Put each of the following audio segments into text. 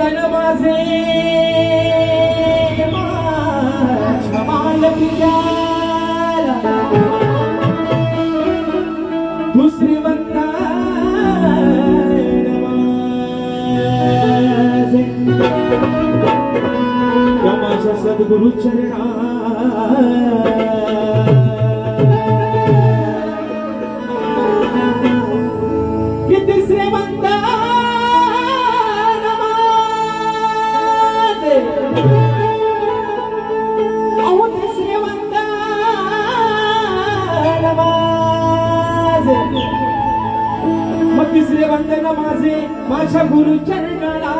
वंदन माझे माझ्या मालकीला दुसरे वंदन माझे माझ्या सद्गुरु चरणा तिसरे वंदन माझे अहो तिसरे वंदन माझे मग तिसरे वंदन माझे माझ्या गुरु चरणाला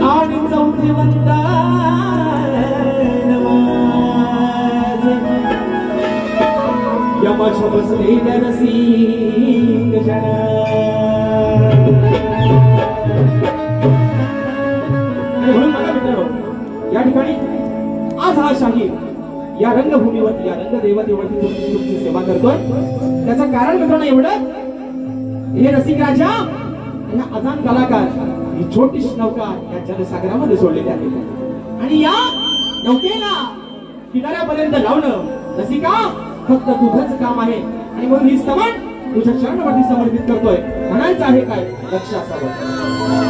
आणि चौथे वंदन माझे यमाच्या बसलेल्या रसिक जना म्हणून बघा मित्रांनो या ठिकाणी आज हा शाहीर या रंगभूमीवरती या रंगदेवतेवरती तुमची सेवा करतोय त्याचं कारण मित्रांनो एवढं हे रसिक राजा या अजान कलाकार ही छोटीशी नौका या जनसागरामध्ये सोडलेली आहे आणि या नौकेला किनाऱ्यापर्यंत लावणं रसिका फक्त तुझंच काम आहे आणि म्हणून ही स्तवन तुझ्या चरणावरती समर्पित करतोय म्हणायचं आहे काय लक्ष असावं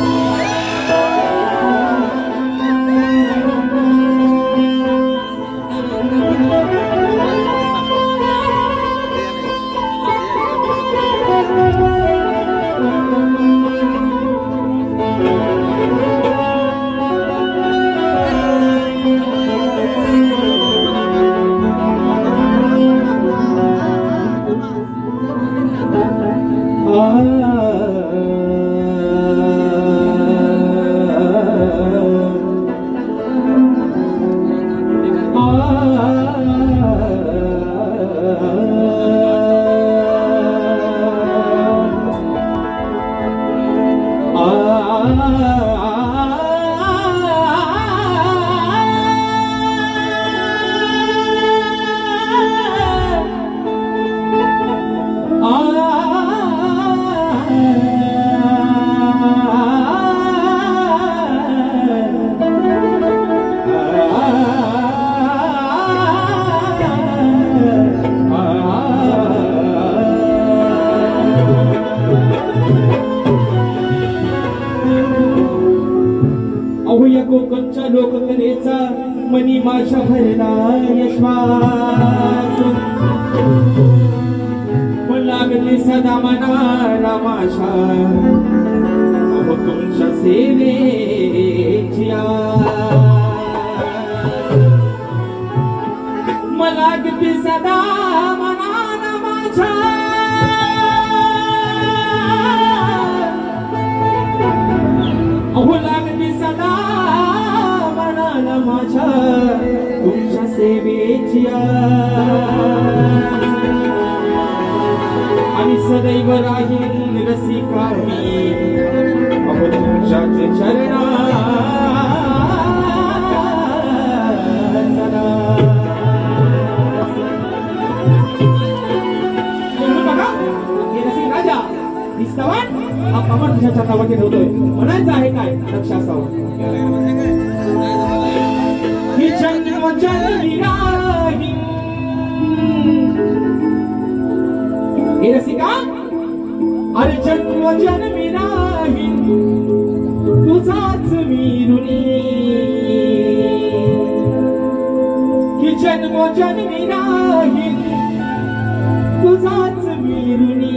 कोकणच्या लोककलेचा मनी माझ्या भरला यश्वास लागते सदा मनाला माझ्या अहो तुमच्या सेवेची मला लागते सदा मनाला माझ्या अहो लागते सदा माझ्या तुमच्या सेवेची आणि सदैव राहील रसिका मी अहो तुमच्याच चरणा बघा हे रसिक राजा ही स्तवन हा पवन तुझ्या छतावरती ठेवतोय म्हणायचं आहे काय लक्ष असावं जन्म जन्मी नाही हे रसिका अरे जन्म जन्मी नाही तुझाच मी ऋणी की जन्म जन्मी नाही तुझाच मी ऋणी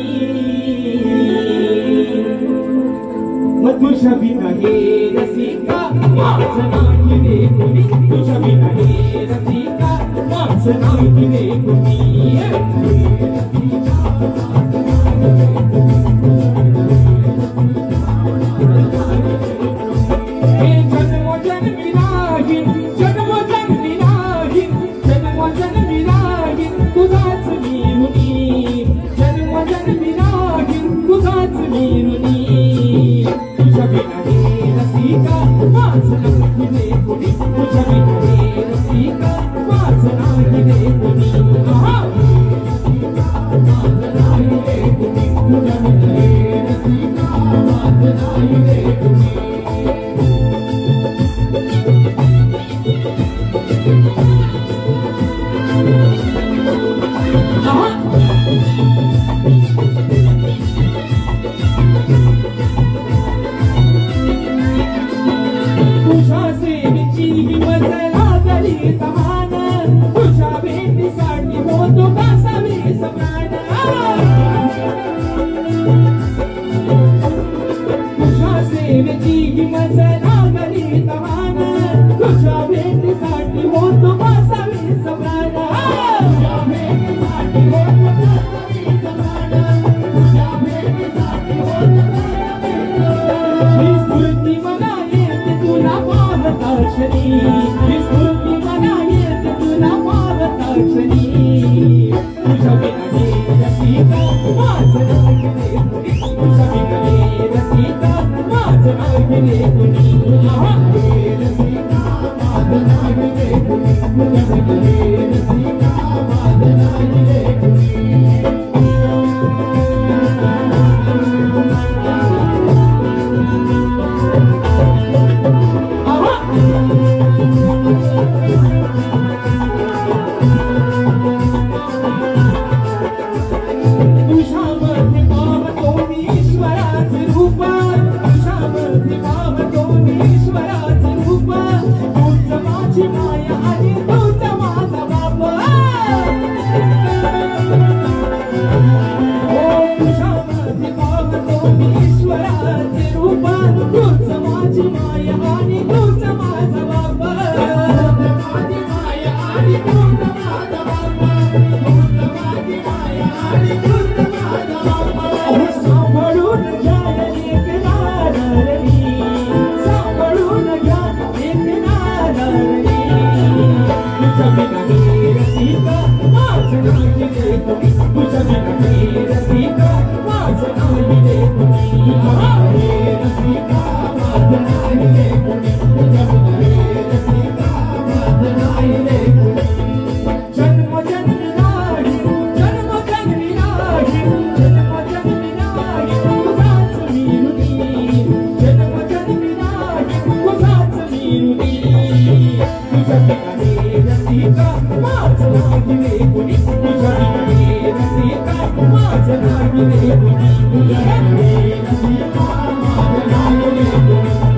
मग तुझ्या बिना हे रसिका माझं नाही रे कुणी तुझ्या बिना हे रसिका माझं नाही रे कुणी हे जन्म जन्मी नाही जन्म जन्मी नाही जन्म जन्मी नाही तुझाच मी ऋणी जन्म जन्मी नाही तुझाच मी ऋणी तुझ्या बिना हे रसिका माझं नाही रे कुणी तुझ्या बिना हे रसिका माझं नाही रे कुणी माझं नाही रे कुणी तुझ्या बिना हे रसिका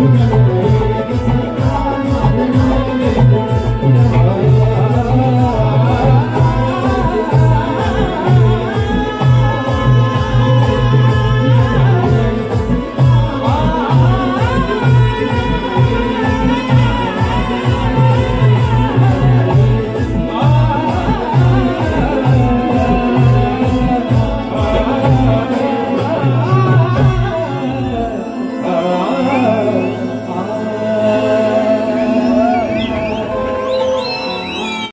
Thank you.